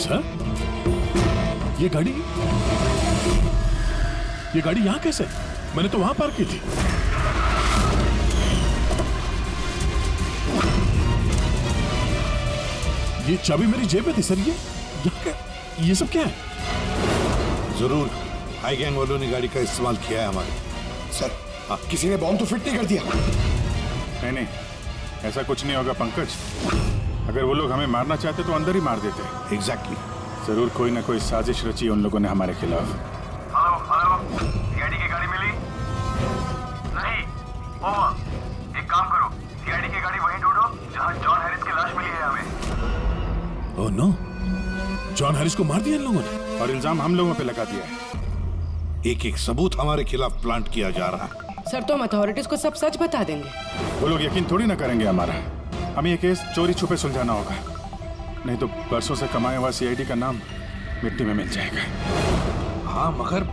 Sir, ये गाड़ी यहां कैसे? मैंने तो वहां पार्क की थी। ये चाबी मेरी जेब में थी सर। ये सब क्या है? जरूर हाई गैंग वालों ने गाड़ी का इस्तेमाल किया है हमारे। सर, किसी ने बॉम्ब तो फिट नहीं कर दिया? नहीं, ऐसा कुछ नहीं होगा पंकज। अगर वो लोग हमें मारना चाहते तो अंदर ही मार देते। एग्जैक्टली। जरूर कोई ना कोई साजिश रची उन लोगों ने हमारे खिलाफ। हेलो, सीआईडी की गाड़ी मिली? नहीं, ओवर। एक काम करो, सीआईडी की गाड़ी वहीं ढूंढो जहां जॉन हैरिस की लाश मिली है हमें। ओह नो, जॉन हैरिस को मार दिया इन लोगों ने और इल्जाम हम लोगों पे लगा दिया है। एक एक सबूत हमारे खिलाफ प्लांट किया जा रहा है। सर, तो हम अथॉरिटीज को सब सच बता देंगे। वो लोग यकीन थोड़ी ना करेंगे हमारा। हमें ये केस चोरी छुपे सुलझाना होगा, नहीं तो बरसों से कमाया हुआ सीआईडी का नाम मिट्टी में मिल जाएगा। हाँ, मगर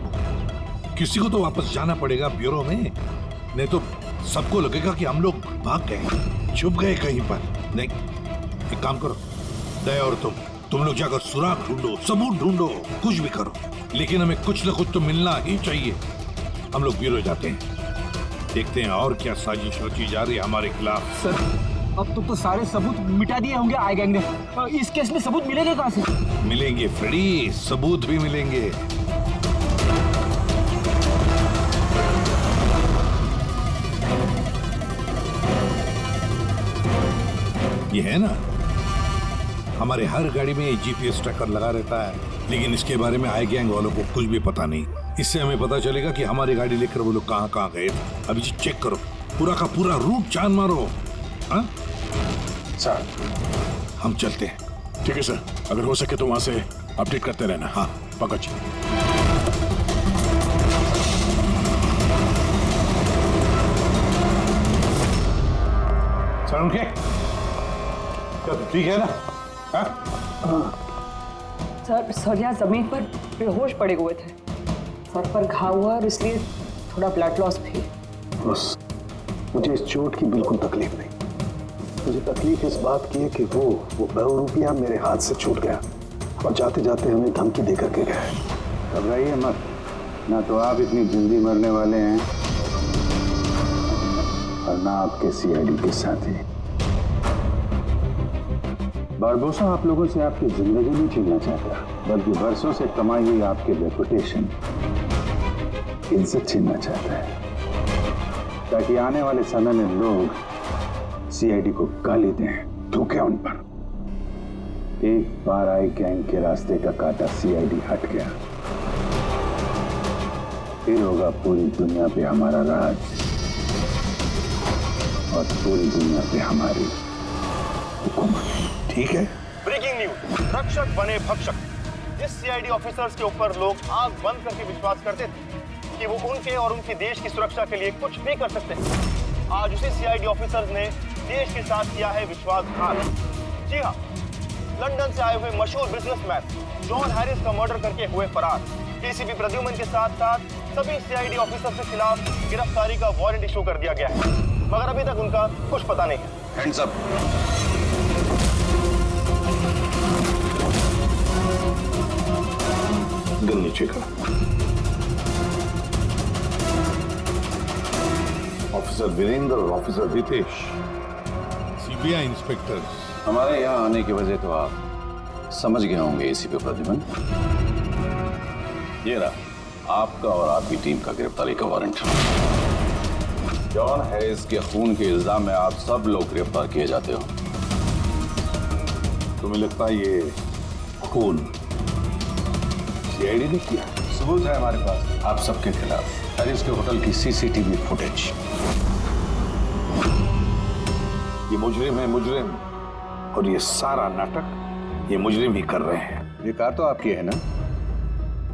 किसी को तो वापस जाना पड़ेगा ब्यूरो में, नहीं तो सबको लगेगा कि हम लोग भाग गए, छुप गए कहीं पर। नहीं, एक काम करो, दया और तुम लोग जाकर सुराग ढूंढो, सबूत ढूंढो, कुछ भी करो, लेकिन हमें कुछ न कुछ तो मिलना ही चाहिए। हम लोग ब्यूरो जाते हैं, देखते हैं और क्या साजिश रची जा रही है हमारे खिलाफ। सर, अब तो सारे सबूत मिटा दिए होंगे आई गैंग ने। इस केस में सबूत मिलेंगे कहाँ से? मिलेंगे फ्रेडी, सबूत भी मिलेंगे। ये है ना, हमारे हर गाड़ी में जीपीएस ट्रैकर लगा रहता है, लेकिन इसके बारे में आई गैंग वालों को कुछ भी पता नहीं। इससे हमें पता चलेगा कि हमारी गाड़ी लेकर वो लोग कहाँ कहाँ गए थे। अभी चेक करो, पूरा का पूरा रूट छान मारो। हाँ सर, हम चलते हैं। ठीक है सर, अगर हो सके तो वहां से अपडेट करते रहना। हाँ पंकज। सर उनके क्या ठीक है ना? सर यहाँ जमीन पर बेहोश पड़े हुए थे, सर पर घाव हुआ और इसलिए थोड़ा ब्लड लॉस भी। बस मुझे इस चोट की बिल्कुल तकलीफ नहीं। मुझे तकलीफ इस बात की है कि वो ₹100 मेरे हाथ से छूट गया और जाते जाते हमें धमकी देकर के गए। घबराइए मत, ना तो आप इतनी जल्दी मरने वाले हैं और ना आपके सीआईडी के साथी। बारबोसा आप लोगों से आपकी जिंदगी नहीं छीनना चाहता, बल्कि बरसों से कमाई हुई आपकी रेपुटेशन, इज्जत छीनना चाहता है, ताकि आने वाले समय में लोग सीआईडी को गाली दें, थूके उन पर। एक बार आई गैंग के रास्ते का कांटा सीआईडी हट गया, फिर होगा पूरी दुनिया पे हमारा राज और पूरी दुनिया पे हमारी हुकूमत। ठीक है। ब्रेकिंग न्यूज, रक्षक बने भक्षक। जिस सीआईडी ऑफिसर्स के ऊपर लोग आंख बंद करके विश्वास करते थे कि वो उनके और उनके देश की सुरक्षा के लिए कुछ भी कर सकते हैं, आज उसी सीआईडी ऑफिसर्स ने देश के साथ किया है विश्वासघात। जी हाँ, लंदन से आए हुए मशहूर बिजनेसमैन जॉन हैरिस का मर्डर करके हुए फरार एसीपी प्रद्युमन के साथ साथ सभी सीआईडी ऑफिसर्स के खिलाफ गिरफ्तारी का वारंट इशू कर दिया गया है, मगर अभी तक उनका कुछ पता नहीं है। Hands up. गन नीचे करो। ऑफिसर वीरेंद्र और ऑफिसर रितेश, सीबीआई इंस्पेक्टर्स। हमारे यहाँ आने की वजह तो आप समझ गए होंगे एसीपी प्रद्युमन। ये रहा आपका और आपकी टीम का गिरफ्तारी का वारंट। जॉन हैरिस के खून के इल्जाम में आप सब लोग गिरफ्तार किए जाते हो। तुम्हें लगता है ये खून सीआईडी ने किया? सबूत है हमारे पास आप सबके खिलाफ। हैरिस के होटल की सीसीटीवी फुटेज। ये मुजरिम है, मुजरिम, और ये सारा नाटक ये मुजरिम ही कर रहे हैं। ये कार तो आपकी है ना,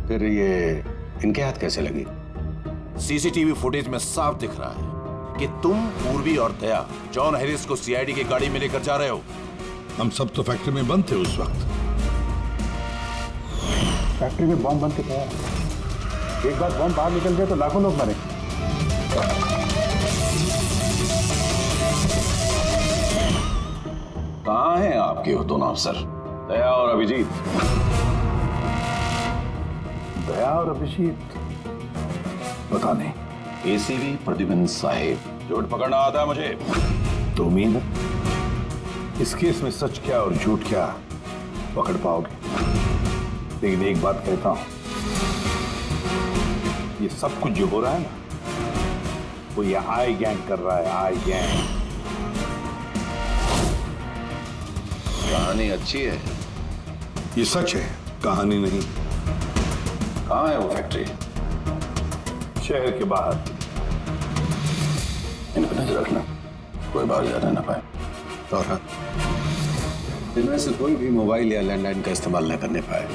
फिर ये इनके हाथ कैसे लगी? सीसीटीवी फुटेज में साफ दिख रहा है कि तुम, पूर्वी और दया जॉन हैरिस को सीआईडी की गाड़ी में लेकर जा रहे हो। हम सब तो फैक्ट्री में बंद थे उस वक्त। फैक्ट्री में बॉम्ब बन के तैयार। एक बार बॉम्ब बाहर निकल गया तो लाखों लोग मरे। कहाँ हैं आपके वो दोनों अफसर? दया और अभिजीत। दया और अभिजीत पता नहीं। एसीपी प्रद्युम्न साहिब। झूठ पकड़ना आता है मुझे। तो उम्मीद है इस केस में सच क्या और झूठ क्या पकड़ पाओगे। लेकिन एक बात कहता हूं, ये सब कुछ जो हो रहा है ना, वो ये आई गैंग कर रहा है। आई गैंग। कहानी अच्छी है। ये सच है, कहानी नहीं। कहाँ है वो फैक्ट्री? शहर के बाहर। इन पर नजर रखना, कोई बाहर जाना ना पाए। और हाँ, इनमें से कोई भी मोबाइल या लैंडलाइन का इस्तेमाल न करने पाए।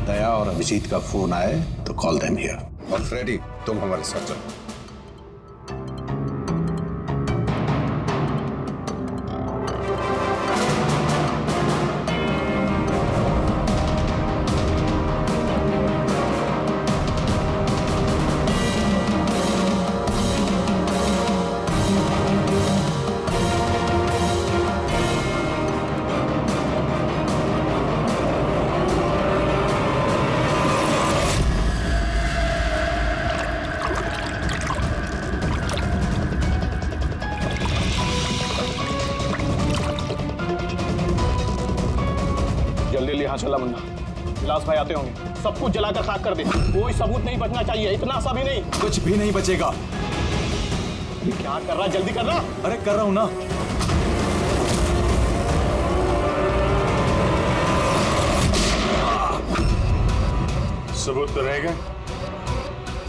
दया और अभिजीत का फोन आए तो कॉल देम हियर। और फ्रेडी, तुम हमारे साथ चलो। जल्दी यहाँ चला मुन्ना, विलास भाई आते होंगे। सब कुछ जलाकर खाक कर दे। कोई सबूत नहीं बचना चाहिए, इतना सा भी नहीं। कुछ भी नहीं बचेगा। क्या कर रहा, जल्दी करना। अरे कर रहा हूं ना। सबूत तो रहेगा।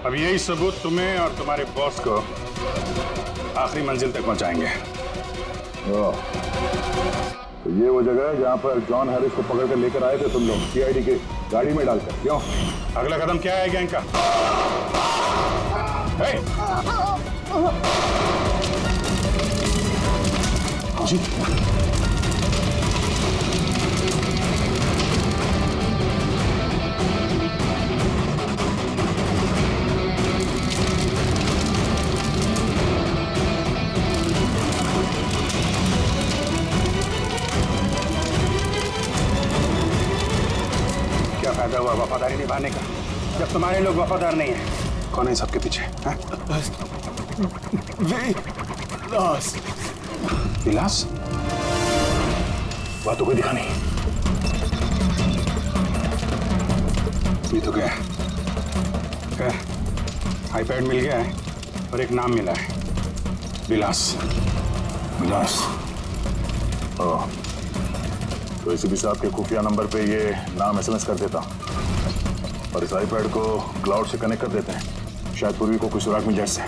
अब यही सबूत तुम्हें और तुम्हारे बॉस को आखिरी मंजिल तक पहुंचाएंगे। तो ये वो जगह है जहां पर जॉन हैरिस को पकड़ कर लेकर आए थे तुम लोग, सीआईडी के गाड़ी में डालकर। क्यों? अगला कदम क्या है गैंग का? जी क्या फायदा हुआ वफादारी निभाने का जब तुम्हारे लोग वफादार नहीं है? कौन है सबके पीछे? विलास। विलास? बातों को दिखा नहीं। ये तो क्या है? आईपैड मिल गया है और एक नाम मिला है, विलास। विलास? ओह, तो एसीपी साहब के खुफिया नंबर पे ये नाम एसएमएस कर देता और इस आईपैड को क्लाउड से कनेक्ट कर देते हैं। शायद पूर्वी को कुछ सुराग मिल जाए इससे।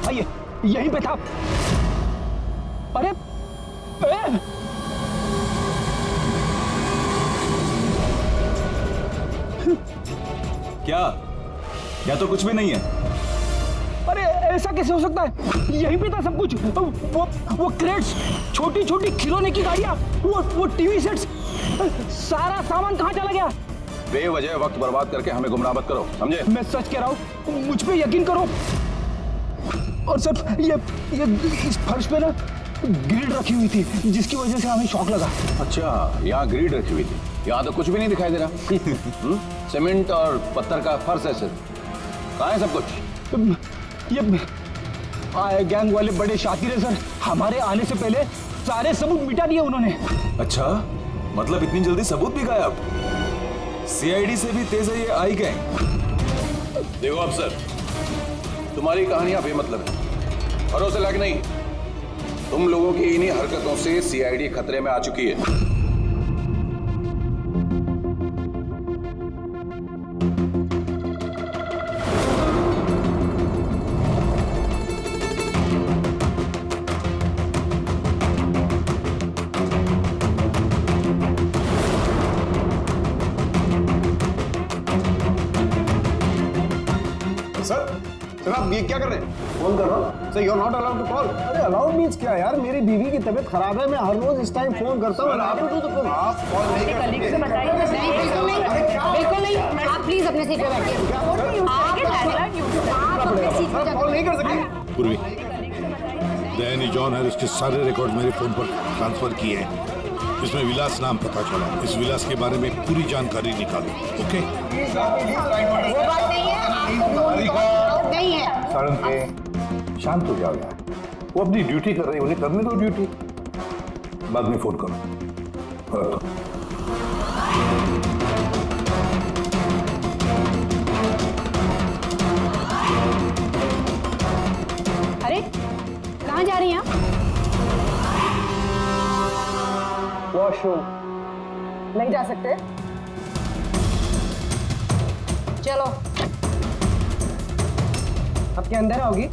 आइए, यहीं पे था। अरे क्या? या तो कुछ भी नहीं है। अरे ऐसा कैसे हो सकता है? यहीं पे था सब कुछ। वो क्रेट्स, छोटी छोटी खिलौने की गाड़ियां, वो टीवी सेट्स, सारा सामान कहाँ चला गया? बेवजह वक्त बर्बाद करके हमें गुमराह मत करो, समझे? मैं सच कह रहा हूँ, मुझ पे यकीन करो। और सर ये इस फर्श पे ना ग्रिड रखी हुई थी, जिसकी वजह से हमें शॉक लगा। अच्छा, यहाँ ग्रिड रखी हुई थी। यहाँ तो कुछ भी नहीं दिखाई दे रहा। सीमेंट और पत्थर का फर्श है सिर्फ। कहाँ है सब कुछ? ये गैंग वाले बड़े शातिर है सर। हमारे आने से पहले सारे सबूत मिटा दिए उन्होंने। अच्छा, मतलब इतनी जल्दी सबूत भी गायब? सीआईडी से भी तेज है ये आई गैंग। देखो अफसर, तुम्हारी कहानियां बेमतलब है, भरोसे लायक नहीं। तुम लोगों की इन्हीं हरकतों से सीआईडी खतरे में आ चुकी है। आप ये क्या कर रहे हैं? फोन कर रहा हूँ। Sir, you are not allowed to call. अरे अलाउड मीन्स क्या यार, मेरी बीवी की तबीयत खराब है, मैं हर रोज इस टाइम फोन करता हूँ। आप कॉल नहीं कर कलीग से बताइए। बिल्कुल नहीं, आप प्लीज अपने सीट पे बैठिए। आप अपने सीट पे कॉल नहीं कर सकते। पूर्वी, दैन जॉन हैरिस के सारे रिकॉर्ड मेरे फोन पर ट्रांसफर किए हैं। इसमें विलास नाम पता चला। इस विलास के बारे में पूरी जानकारी निकालो। ओके? वो बात नहीं है, आपको नहीं है। सारण पे शांत हो जाओ यार, वो अपनी ड्यूटी कर रही है, उन्हें करने दो ड्यूटी, बाद में फोन करो। तो अरे कहाँ जा रही हैं आप? वॉशरूम नहीं जा सकते? चलो। आपके अंदर आओगी?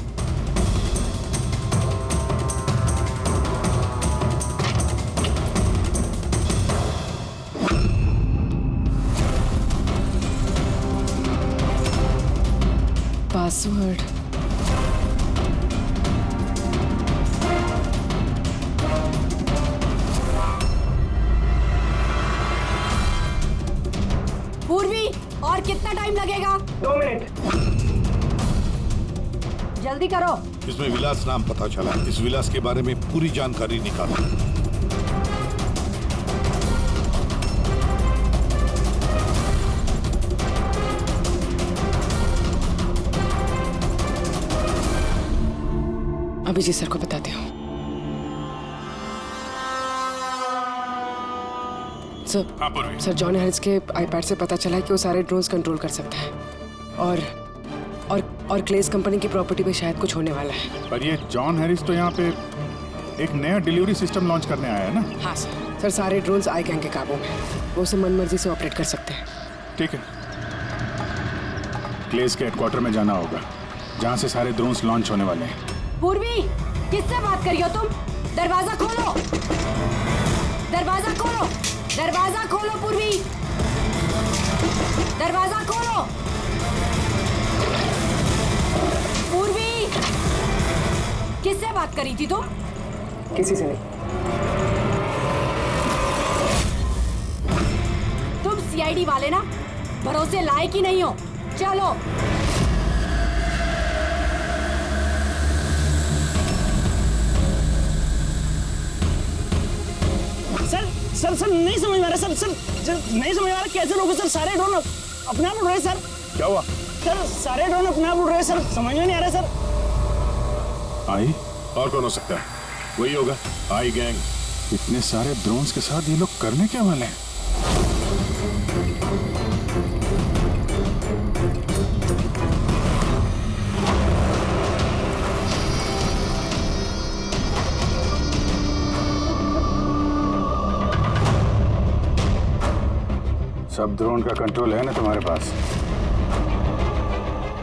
पासवर्ड पूर्वी, और कितना टाइम लगेगा? 2 मिनट। जल्दी करो। इसमें विलास नाम पता चला। इस विलास के बारे में पूरी जानकारी निकालो। अभिजीत सर को बताती हूँ। सर, सर जॉन हैरिस के आईपैड से पता चला है कि वो सारे ड्रोन्स कंट्रोल कर सकता है और क्लेस कंपनी की प्रॉपर्टी पे शायद कुछ होने वाला है। पर ये जॉन हैरिस तो यहाँ पे एक नया डिलीवरी सिस्टम लॉन्च करने आया है ना? हाँ सर। सर सारे ड्रोन्स आई गैंग के काबू में, वो उसे मनमर्जी से ऑपरेट कर सकते हैं। ठीक है, क्लेस के हेडक्वार्टर में जाना होगा जहाँ से सारे ड्रोन्स लॉन्च होने वाले हैं। पूर्वी, किससे बात कर रही हो तुम? दरवाजा खोलो, दरवाजा खोलो, दरवाजा खोलो पूर्वी, दरवाजा खोलो। पूर्वी, किससे बात करी थी तुम? किसी से नहीं। तुम सीआईडी वाले ना, भरोसे लायक ही नहीं हो। चलो। सर नहीं समझ में आ रहा सर नहीं समझ में आ रहा, कैसे लोग सर सारे ड्रोन अपने आप उड़ रहे सर। क्या हुआ? सर सारे ड्रोन अपने आप उड़ रहे सर, समझ में नहीं आ रहा सर। आई? और कौन हो सकता है? वही होगा, आई गैंग। इतने सारे ड्रोन्स के साथ ये लोग करने क्या वाले हैं? सब ड्रोन का कंट्रोल है ना तुम्हारे पास?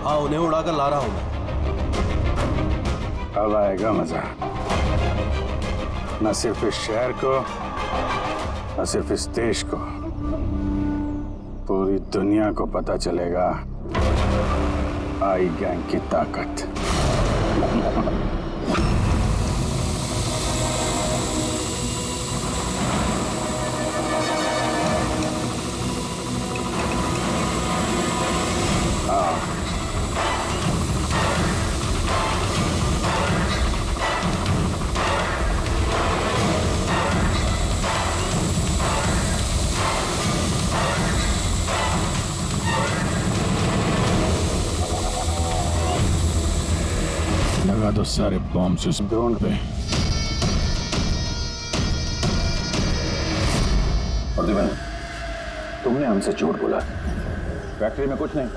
हाँ, उन्हें उड़ाकर ला रहा हूं मैं। अब आएगा मजा, न सिर्फ इस शहर को, न सिर्फ इस देश को, पूरी दुनिया को पता चलेगा आई गैंग की ताकत। लगा दो सारे बॉम्ब इस ड्रोन पे। और दिव्या, तुमने हमसे झूठ बोला, फैक्ट्री में कुछ नहीं।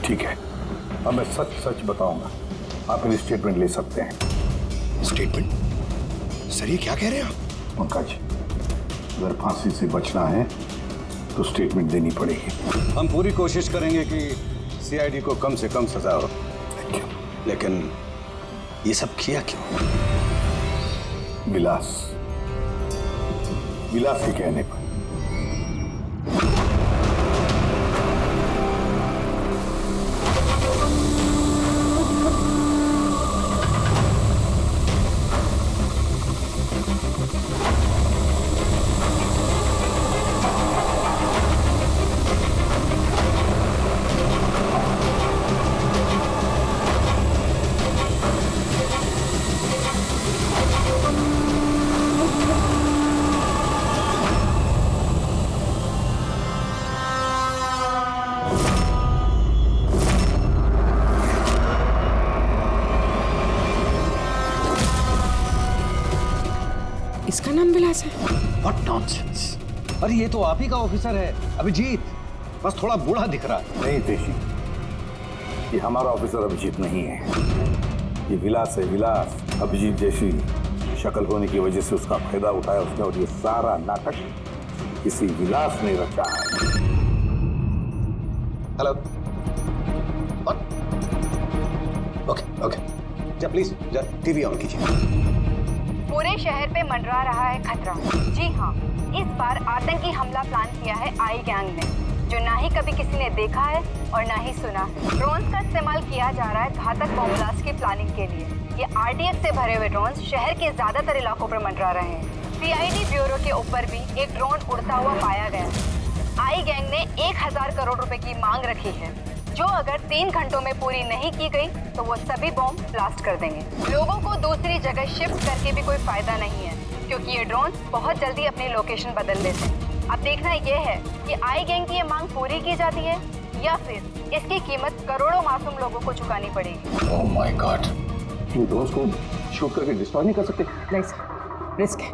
ठीक है, अब मैं सच सच बताऊंगा, आप मेरी स्टेटमेंट ले सकते हैं। स्टेटमेंट? सर ये क्या कह रहे हैं आप? पंकज, अगर फांसी से बचना है तो स्टेटमेंट देनी पड़ेगी। हम पूरी कोशिश करेंगे कि सीआईडी को कम से कम सजा हो, लेकिन ये सब किया क्यों? विलास के कहने पर। इसका नाम विलास है? What nonsense! अरे ये तो आप ही का ऑफिसर है, अभिजीत। बस थोड़ा बूढ़ा दिख रहा है। नहीं तेशी, ये हमारा ऑफिसर अभिजीत नहीं है, ये विलास है, विलास। अभिजीत जैसी शक्ल होने की वजह से उसका फायदा उठाया उसने, और ये सारा नाटक किसी विलास ने रचा है। हेलो। ओके ओके, जा प्लीज जा टीवी ऑन कीजिए। पूरे शहर पे मंडरा रहा है खतरा। जी हाँ, इस बार आतंकी हमला प्लान किया है आई गैंग ने, जो ना ही कभी किसी ने देखा है और ना ही सुना है। ड्रोन्स का इस्तेमाल किया जा रहा है घातक बॉम्ब ब्लास्ट की प्लानिंग के लिए। ये आरडीएक्स से भरे हुए ड्रोन्स शहर के ज्यादातर इलाकों पर मंडरा रहे हैं। सीआईडी ब्यूरो के ऊपर भी एक ड्रोन उड़ता हुआ पाया गया। आई गैंग ने 1000 करोड़ रुपए की मांग रखी है, जो अगर 3 घंटों में पूरी नहीं की गई तो वो सभी बॉम्ब ब्लास्ट कर देंगे। लोगों को दूसरी जगह शिफ्ट करके भी कोई फायदा नहीं है, क्योंकि ये ड्रोन बहुत जल्दी अपनी लोकेशन बदल लेते हैं। अब देखना ये है कि आई गैंग की ये मांग पूरी की जाती है या फिर इसकी कीमत करोड़ों मासूम लोगों को चुकानी पड़ेगी। Oh my God, in drones को शूट करके डिस्ट्रॉय नहीं कर सकते? नहीं सर, रिस्क है।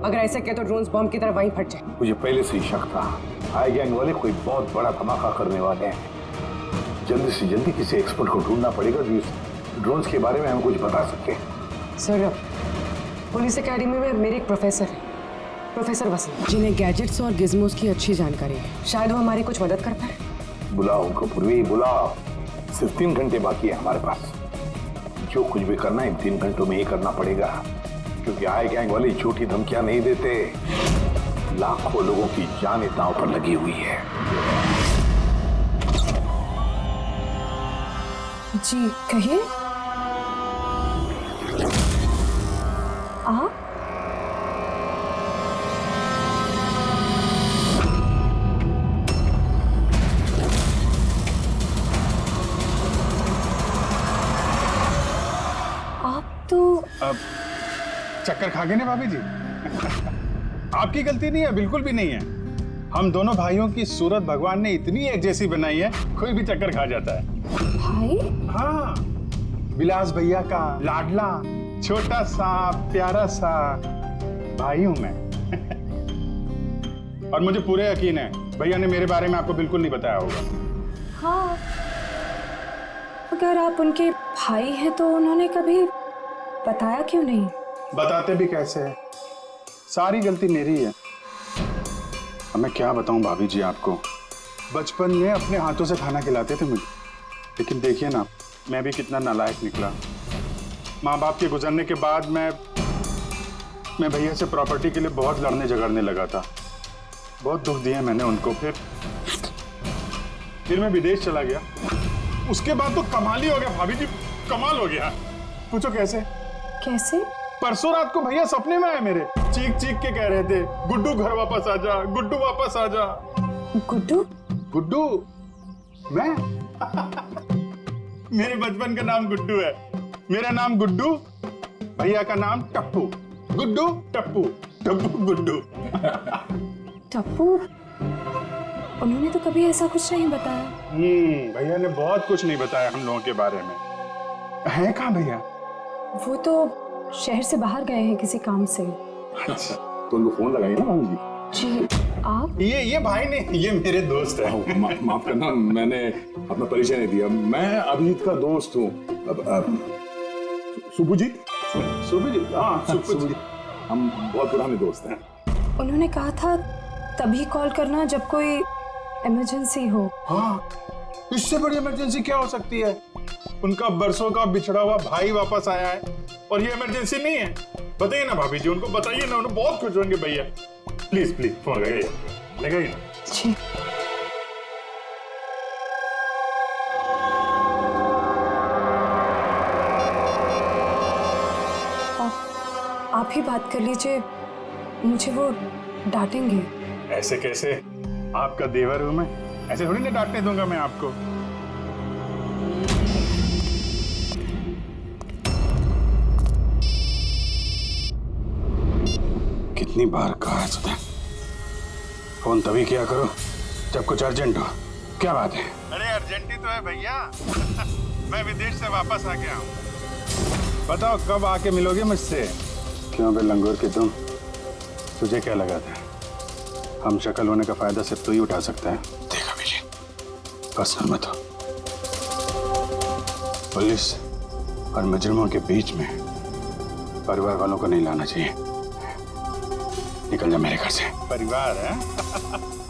अगर ऐसा किया तो ड्रोन्स बॉम्ब की तरह वहीं फट जाए। मुझे पहले से ही शक था, आई गैंग वाले कोई बहुत बड़ा धमाका करने वाले हैं। जल्दी से जल्दी किसी एक्सपर्ट को ढूंढना पड़ेगा जो इस ड्रोन्स के बारे में हमें कुछ बता सके। सर, पुलिस एकेडमी में मेरे एक प्रोफेसर है, प्रोफेसर वसंत, जिन्हें गैजेट्स और गिज़मोस की अच्छी जानकारी है। शायद वो हमारी कुछ मदद कर पाए। बुलाओ उनको पूर्वी, बुलाओ। सिर्फ 3 घंटे बाकी है हमारे पास। जो कुछ भी करना है इन 3 घंटों में ही करना पड़ेगा, क्योंकि आई गैंग वाले झूठी धमकियां नहीं देते। लाखों लोगों की जान दांव पर लगी हुई है। जी कहिए। आप तो चक्कर खा गए ना भाभी जी? आपकी गलती नहीं है, बिल्कुल भी नहीं है। हम दोनों भाइयों की सूरत भगवान ने इतनी एक जैसी बनाई है, कोई भी चक्कर खा जाता है। भाई? हाँ, विलास भैया का लाडला छोटा सा प्यारा सा भाई हूं मैं। और मुझे पूरे यकीन है भैया ने मेरे बारे में आपको बिल्कुल नहीं बताया होगा। हाँ, अगर आप उनके भाई हैं तो उन्होंने कभी बताया क्यों नहीं? बताते भी कैसे है, सारी गलती मेरी है। अब मैं क्या बताऊं भाभी जी आपको, बचपन में अपने हाथों से खाना खिलाते थे मुझे, लेकिन देखिए ना मैं भी कितना नालायक निकला। माँ बाप के गुजरने के बाद मैं भैया से प्रॉपर्टी के लिए बहुत लड़ने झगड़ने लगा था। बहुत दुख दिए मैंने उनको। फिर मैं विदेश चला गया। उसके बाद तो कमाल ही हो गया भाभी जी, कमाल हो गया। पूछो कैसे? कैसे? परसों रात को भैया सपने में आए मेरे, चीख चीख के कह रहे थे, गुड्डू घर वापस आ जा, गुड्डू वापस आ जा। गुड्डू? गुड्डू? मैं? मेरे बचपन का नाम गुड्डू है। मेरा नाम गुड्डू, भैया का नाम टप्पू। गुड्डू टप्पू, टप्पू गुड्डू। टप्पू? उन्होंने तो कभी ऐसा कुछ नहीं बताया। भैया ने बहुत कुछ नहीं बताया हम लोगों के बारे में। है कहाँ भैया? वो तो शहर से बाहर गए हैं किसी काम से। अच्छा, तो उनको फोन लगाइए ना भाभी जी। जी आप? ये भाई ने, ये मेरे दोस्त है। माफ करना, मैंने अपना परिचय नहीं दिया। मैं अभिजीत का दोस्त हूँ। सुभजीत? सुभजीत, हाँ सुभजीत। हम बहुत पुराने दोस्त हैं। उन्होंने कहा था तभी कॉल करना जब कोई इमरजेंसी हो। हाँ, इससे बड़ी इमरजेंसी क्या हो सकती है? उनका बरसों का बिछड़ा हुआ भाई वापस आया है और ये इमरजेंसी नहीं है। बताइए ना भाभी जी, उनको बताइए ना, उन्हें बहुत खुश होंगे भैया। प्लीज प्लीज फोन लगाइए ना। जी। आप ही बात कर लीजिए, मुझे वो डांटेंगे। ऐसे कैसे? आपका देवर हूं मैं, ऐसे थोड़ी ना डांटने दूंगा मैं आपको। कितनी बार कहा है तुझे, फोन तभी किया करो जब कुछ अर्जेंट हो। क्या बात है? अरे अर्जेंट ही तो है भैया। मैं विदेश से वापस आ गया हूँ। बताओ कब आके मिलोगे मुझसे? क्यों बे लंगूर के तुम, तुझे क्या लगा था हम शक्ल होने का फायदा सिर्फ तू ही उठा सकता है? देख अभिजीत, पर्सनल मत हो। पुलिस और मुजरिमों के बीच में परिवार वालों को नहीं लाना चाहिए। निकल जा मेरे घर से। परिवार है?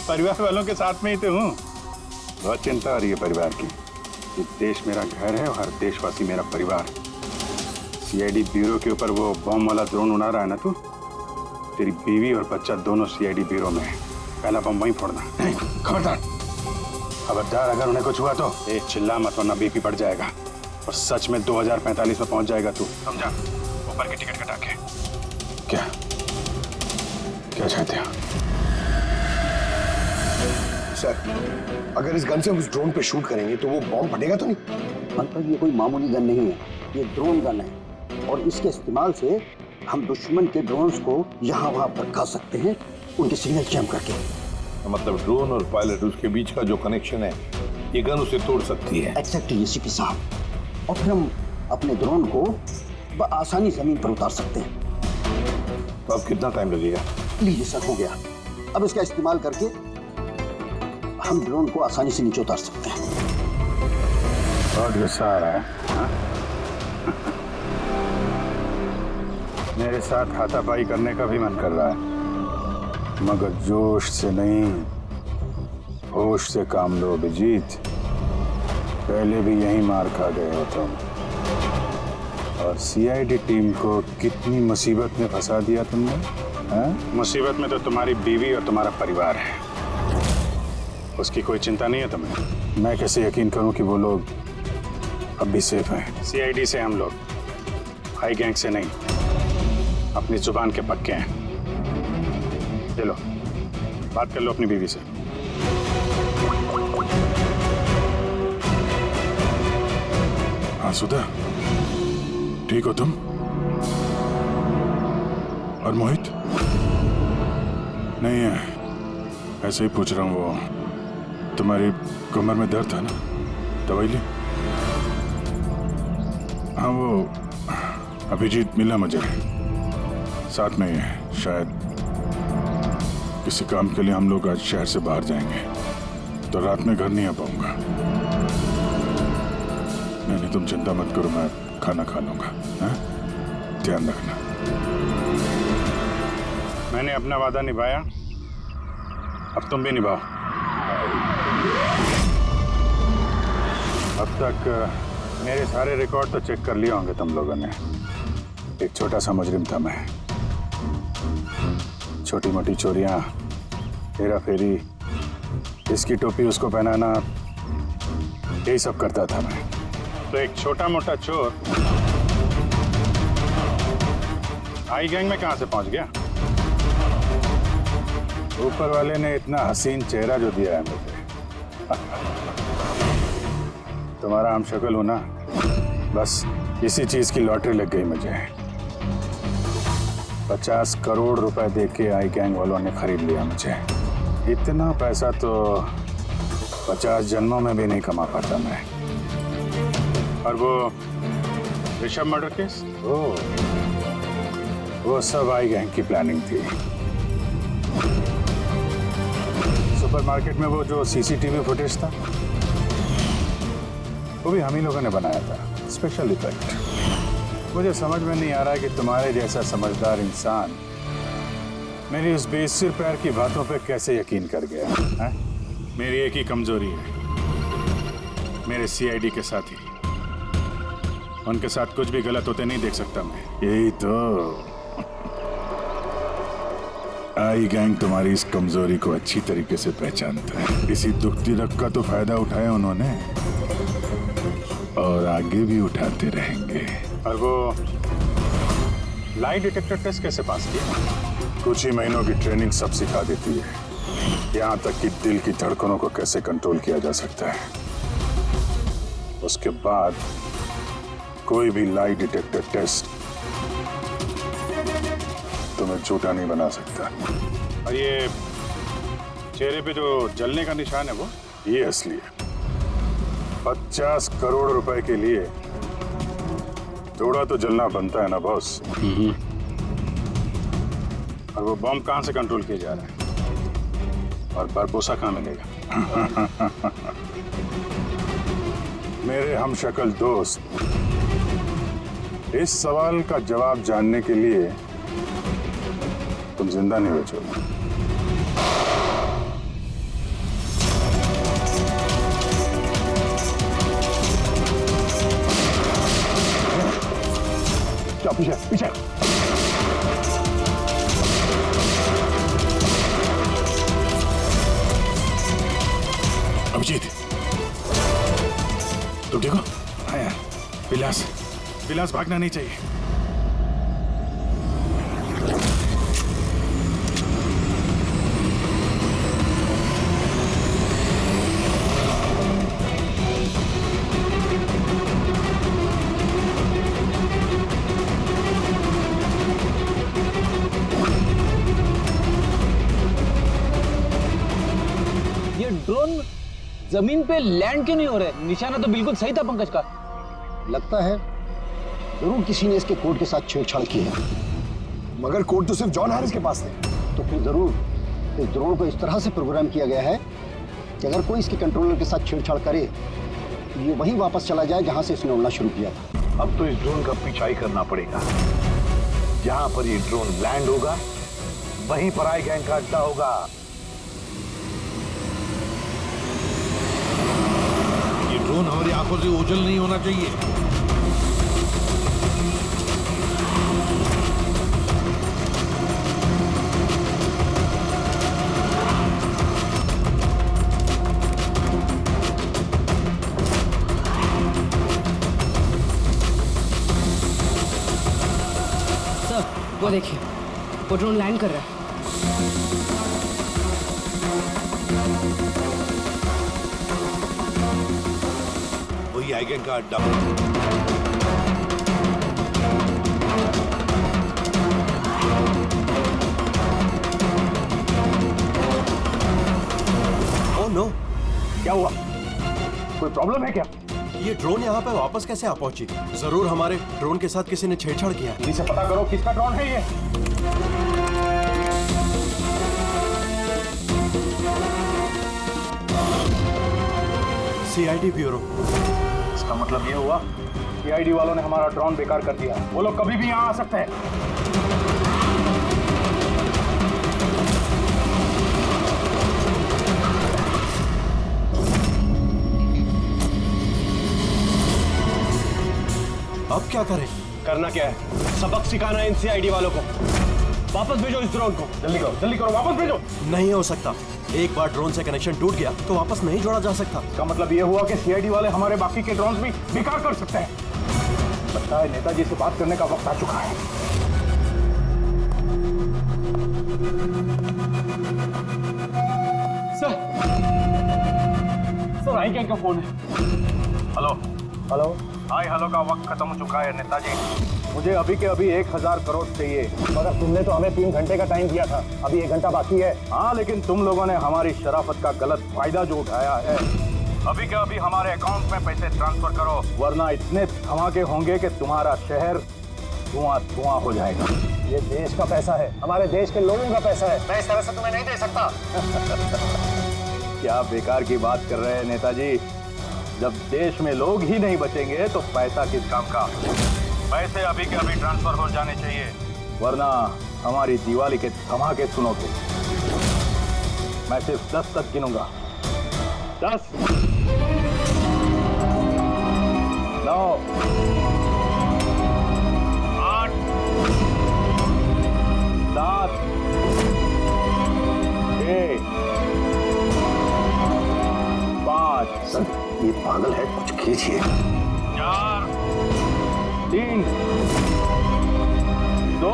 परिवार वालों के साथ में ही तो हूँ। बहुत चिंता हो रही है परिवार की। ये देश मेरा घर है और हर देशवासी मेरा परिवार। सीआईडी ब्यूरो के ऊपर वो बॉम्ब वाला ड्रोन उड़ा रहा है ना तू, तेरी बीवी और बच्चा दोनों सीआईडी ब्यूरो में है। पहला बम वहीं फोड़ना। नहीं, खबरदार खबरदार, अगर उन्हें कुछ हुआ तो चिल्ला मत वरना बीपी बढ़ जाएगा और सच में 2045 में पहुंच जाएगा तू, समझा? ऊपर की टिकट कटा के। क्या क्या चाहते हो? सर, अगर इस गन से उस ड्रोन पे शूट करेंगे तो वो बॉम्ब फटेगा तो नहीं? मतलब ये कोई मामूली गन नहीं है, ये ड्रोन गन है और इसके इस्तेमाल से हम दुश्मन के ड्रोन्स को यहाँ वहाँ भड़का सकते हैं, उनके सिग्नल जैम करके। मतलब ड्रोन और पायलट उसके बीच का जो कनेक्शन है ये गन उसे तोड़ सकती है। एग्जैक्टली सीपी साहब। और फिर हम अपने ड्रोन को आसानी जमीन पर उतार सकते हैं। तो अब कितना टाइम लगेगा? लीजिए सर, हो गया। अब इसका इस्तेमाल करके हम ड्रोन को आसानी से नीचे उतार सकते हैं। बहुत गुस्सा आ रहा है हा? मेरे साथ हाथापाई करने का भी मन कर रहा है, मगर जोश से नहीं होश से काम लो अभिजीत। पहले भी यही मार खा गए हो तुम और सीआईडी टीम को कितनी मुसीबत में फंसा दिया तुमने। मुसीबत में तो तुम्हारी बीवी और तुम्हारा परिवार है, उसकी कोई चिंता नहीं है तुम्हें। मैं कैसे यकीन करूं कि वो लोग अब भी सेफ हैं? सीआईडी से हम लोग, हाई गैंग से नहीं, अपनी जुबान के पक्के हैं। चलो बात कर लो अपनी बीवी से। हाँ सुधा, ठीक हो तुम? और मोहित? नहीं है, ऐसे ही पूछ रहा हूँ। वो तुम्हारी कमर में दर्द था ना, दवाई ली? हाँ वो अभिजीत मिला मुझे, साथ में ही है। शायद किसी काम के लिए हम लोग आज शहर से बाहर जाएंगे, तो रात में घर नहीं आ पाऊंगा। नहीं, तुम चिंता मत करो, मैं खाना खा लूंगा। ध्यान रखना। मैंने अपना वादा निभाया, अब तुम भी निभाओ। अब तक मेरे सारे रिकॉर्ड तो चेक कर लिए होंगे तुम लोगों ने। एक छोटा सा मुजरिम था मैं, छोटी मोटी चोरियां, हेरा फेरी, इसकी टोपी उसको पहनाना, यही सब करता था मैं। तो एक छोटा मोटा चोर आई गैंग में कहां से पहुंच गया? ऊपर वाले ने इतना हसीन चेहरा जो दिया है मुझे। तुम्हारा हम शक्ल हो ना, बस इसी चीज की लॉटरी लग गई मुझे। 50 करोड़ रुपए देके आई गैंग वालों ने खरीद लिया मुझे। इतना पैसा तो 50 जन्मों में भी नहीं कमा पाता मैं। और वो ऋषभ मर्डर केस, वो सब आई गैंग की प्लानिंग थी। सुपरमार्केट में वो जो सीसीटीवी फुटेज था, वो भी हम ही लोगों ने बनाया था, स्पेशल इफेक्ट। मुझे समझ में नहीं आ रहा है कि तुम्हारे जैसा समझदार इंसान मेरी उस बेसिर पैर की बातों पे कैसे यकीन कर गया है? मेरी एक ही कमजोरी है, मेरे सीआईडी के साथी। उनके साथ कुछ भी गलत होते नहीं देख सकता मैं। यही तो आई गैंग तुम्हारी इस कमजोरी को अच्छी तरीके से पहचानता है। इसी दुखती रग का तो फायदा उठाया उन्होंने और आगे भी उठाते रहेंगे। और वो लाई डिटेक्टर टेस्ट कैसे पास किया? कुछ ही महीनों की ट्रेनिंग सब सिखा देती है, यहाँ तक कि दिल की धड़कनों को कैसे कंट्रोल किया जा सकता है। उसके बाद कोई भी लाई डिटेक्टर टेस्ट तुम्हें झूठा नहीं बना सकता। और ये चेहरे पे जो जलने का निशान है वो? ये असली है। 50 करोड़ रुपए के लिए थोड़ा तो जलना बनता है ना बॉस। और वो बॉम्ब कहाँ से कंट्रोल किया जा रहा है? और बरपोसा कहाँ मिलेगा? मेरे हमशक्ल दोस्त, इस सवाल का जवाब जानने के लिए तुम जिंदा नहीं बचोगे। पीछे पीछे। अभिजीत, तुम ठीक हो? हाँ यार, विलास भागना नहीं चाहिए। ये ड्रोन जमीन पे लैंड क्यों नहीं हो रहे? निशाना तो बिल्कुल सही था पंकज का। लगता है जरूर किसी ने इसके कोड के साथ छेड़छाड़ की है। मगर कोड तो सिर्फ जॉन हैरिस के पास थे। तो फिर जरूर इस ड्रोन को इस तरह से प्रोग्राम किया गया है कि अगर कोई इसके कंट्रोलर के साथ छेड़छाड़ करे तो ये वहीं वापस चला जाए जहां से इसने उड़ना शुरू किया था। अब तो इस ड्रोन का पीछा ही करना पड़ेगा। जहां पर ये ड्रोन लैंड होगा वहीं पर आई गैंग का अड्डा होगा। ये ड्रोन हमारी आंखों से ओझल नहीं होना चाहिए। वो देखिए, वो ड्रोन लैंड कर रहा है। वही आई गैंग का अड्डा। ओह नो, क्या हुआ? कोई प्रॉब्लम है क्या? ये ड्रोन यहाँ पे वापस कैसे आ पहुंची? जरूर हमारे ड्रोन के साथ किसी ने छेड़छाड़ किया है। जल्दी से पता करो किसका ड्रोन है ये। CID bureau. इसका मतलब ये हुआ सीआईडी वालों ने हमारा ड्रोन बेकार कर दिया। वो लोग कभी भी यहाँ आ सकते हैं। अब क्या करें? करना क्या है? सबक सिखाना है इन सीआईडी वालों को। वापस भेजो इस ड्रोन को। जल्दी करो, वापस भेजो। नहीं हो सकता। एक बार ड्रोन से कनेक्शन टूट गया तो वापस नहीं जोड़ा जा सकता। इसका मतलब ये हुआ कि सीआईडी वाले हमारे बाकी के ड्रोन्स भी बेकार कर सकते हैं। लगता है नेताजी से बात करने का वक्त आ चुका है। सर आई गैंग का फोन है। हेलो हाय हेलो का वक्त खत्म हो चुका है नेताजी। मुझे अभी के अभी 1000 करोड़ चाहिए। मगर तुमने तो हमें 3 घंटे का टाइम दिया था। अभी 1 घंटा बाकी है। हाँ, लेकिन तुम लोगों ने हमारी शराफत का गलत फायदा जो उठाया है। अभी के अभी हमारे अकाउंट में पैसे ट्रांसफर करो, वरना इतने धमाके होंगे कि तुम्हारा शहर धुआं धुआं हो जाएगा। ये देश का पैसा है, हमारे देश के लोगों का पैसा है। मैं इस तरह से तुम्हें नहीं दे सकता। क्या बेकार की बात कर रहे हैं नेताजी? जब देश में लोग ही नहीं बचेंगे तो पैसा किस काम का? पैसे अभी के अभी ट्रांसफर हो जाने चाहिए, वरना हमारी दिवाली के धमाके सुनोगे। मैं सिर्फ 10 तक गिनूंगा। 10, 9, 8, 7, 6, 5। सर ये पागल है, कुछ खींचिए। 4, 3, 2,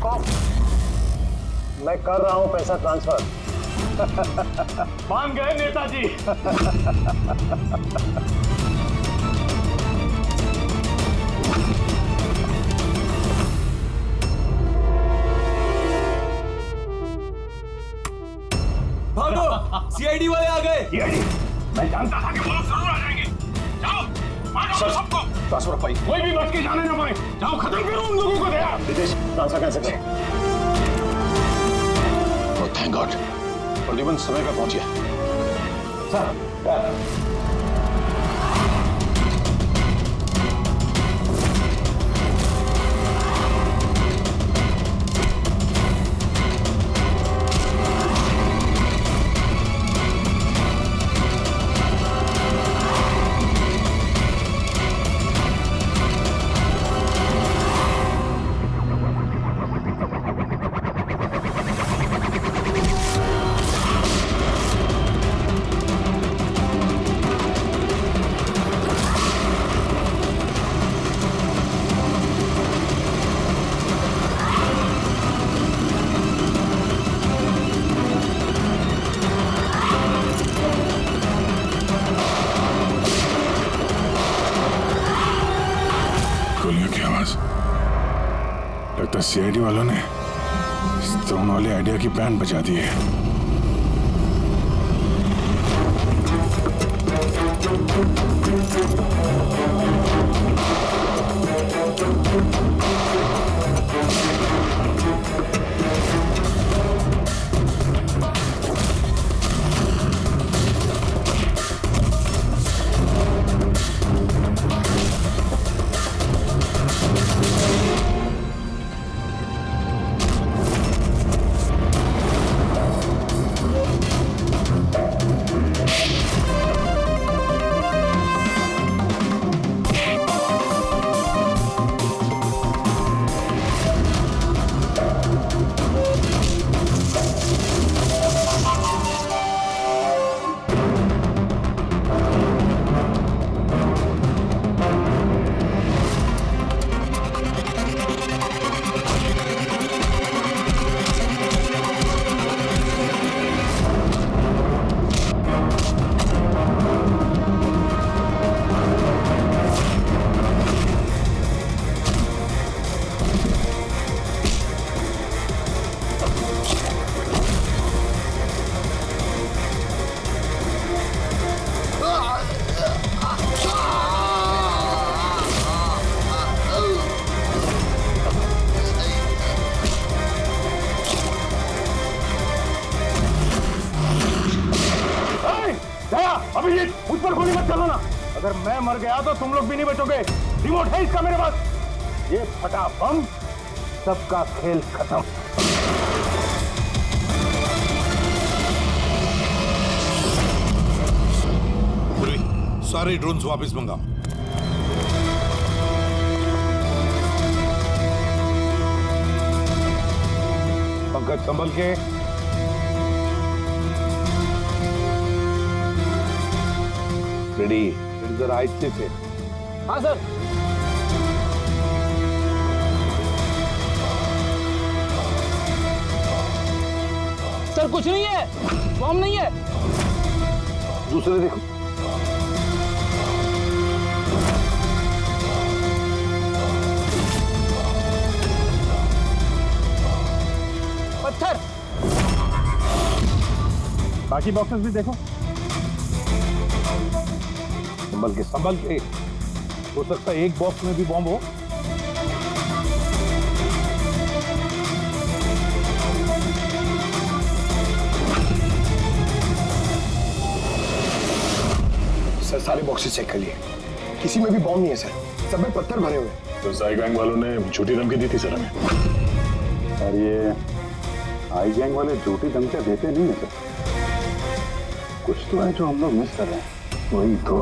कॉप, मैं कर रहा हूं पैसा ट्रांसफर। मान गए नेताजी। भागो, सीआईडी वाले आ गए। सीआईडी? मैं जानता था कि वो लोग जरूर आ जाएंगे। जाओ, मारो सबको। ट्रांसफर पाई। कोई भी बच के जाने ना पाए। जाओ, खत्म करो उन लोगों को। दया विदेश ट्रांसफर कैसे करें? थैंक गॉड, प्रदीपन समय पर पहुंच गया। सर, लगता है सीआईडी वालों ने इस ड्रोन वाले आइडिया की बैंड बजा दी है। अभिजीत, मुझ पर गोली मत चलाना। अगर मैं मर गया तो तुम लोग भी नहीं बचोगे। रिमोट है इसका मेरे पास। ये फटा बम, सबका खेल खत्म। सारे ड्रोन्स वापस मंगाओ। पंकज संभल के। रेडी? जरा आहिस्ते से। हाँ सर। सर कुछ नहीं है, बम नहीं है। दूसरे देखो। पत्थर। बाकी बॉक्सेस भी देखो। संभल के हो सकता है एक बॉक्स में भी बॉम्ब हो। सर सारे बॉक्सेस चेक कर लिए, किसी में भी बॉम्ब नहीं है सर, सब में पत्थर भरे हुए हैं। तो साई गैंग वालों ने झूठी धमकी दी थी सर हमें। और ये आई गैंग वाले झूठी धमकियां देते नहीं है सर। कुछ तो है जो हम लोग मिस कर रहे हैं। वही तो।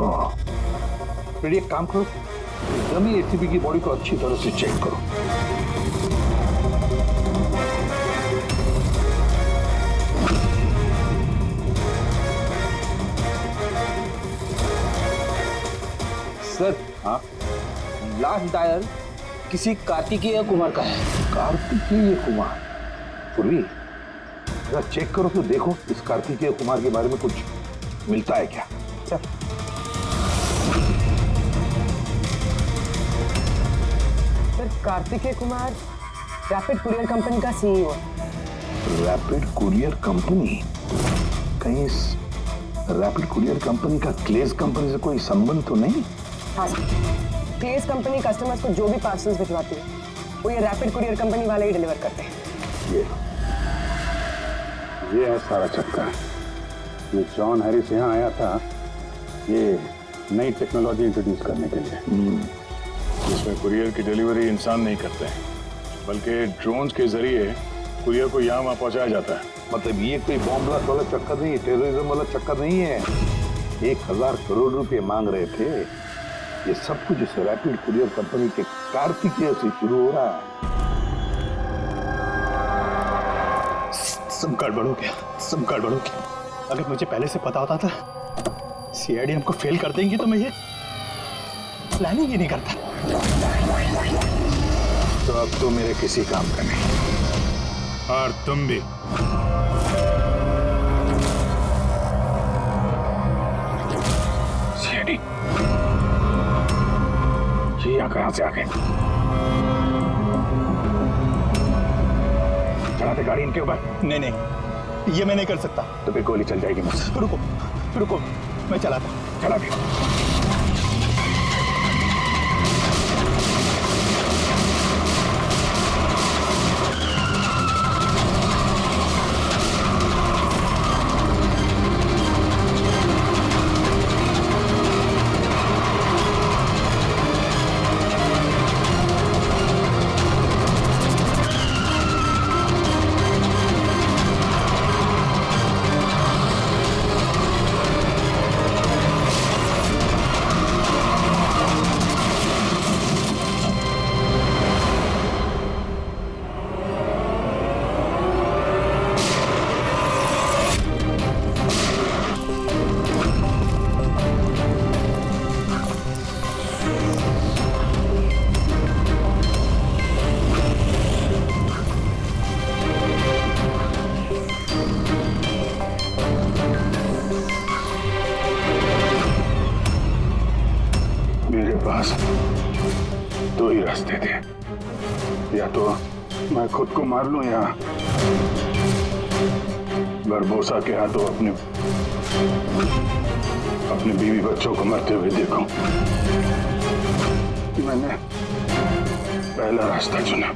रेडी, एक काम करो, डमी एसीपी की बॉडी को अच्छी तरह से चेक करो। सर, हाँ, लास्ट डायल किसी कार्तिकेय कुमार का है। कार्तिकेय कुमार? पूर्वी, जरा चेक करो तो देखो इस कार्तिकेय कुमार के बारे में कुछ मिलता है क्या। Sir Kartikeya Kumar rapid courier company का सीईओ। Rapid courier company? कहीं इस रैपिड कुरियर कंपनी का क्लेज कंपनी से कोई संबंध तो नहीं? हाँ सर, क्लेज कंपनी कस्टमर्स को जो भी पार्सल्स भिजवाती है वो ये रैपिड कुरियर कंपनी वाले ही डिलीवर करते हैं। ये है सारा चक्कर। ये जॉन हैरिस यहाँ आया था ये नई टेक्नोलॉजी इंट्रोड्यूस करने के लिए, जिसमें कुरियर की डिलीवरी इंसान नहीं करते हैं बल्कि ड्रोन्स के जरिए कुरियर को यहाँ वहाँ पहुँचाया जाता है। मतलब ये कोई बॉम्ब ब्लास्ट वाला चक्कर नहीं है, टेररिज्म वाला चक्कर नहीं है। 1000 करोड़ रुपए मांग रहे थे। ये सब कुछ इस रैपिड कुरियर कंपनी के कार्तिकेय से शुरू हो रहा है। सब गड़बड़ हो गया, सब गड़बड़ हो गया। अगर मुझे पहले से पता होता था सीआईडी हमको फेल कर देंगी तो मैं ये प्लानिंग ही नहीं करता। तो अब तो मेरे किसी काम का नहीं, और तुम भी। सीआईडी ये यहाँ कहाँ से आ गए? चलाते गाड़ी इनके ऊपर? नहीं नहीं, ये मैं नहीं कर सकता। तो फिर गोली चल जाएगी मुझसे। रुको रुको, मैं चलाता। चला भी। दो ही रास्ते थे, या तो मैं खुद को मार लूं या बरबोसा के हाथों अपने बीवी बच्चों को मरते हुए देखूं। मैंने पहला रास्ता चुना।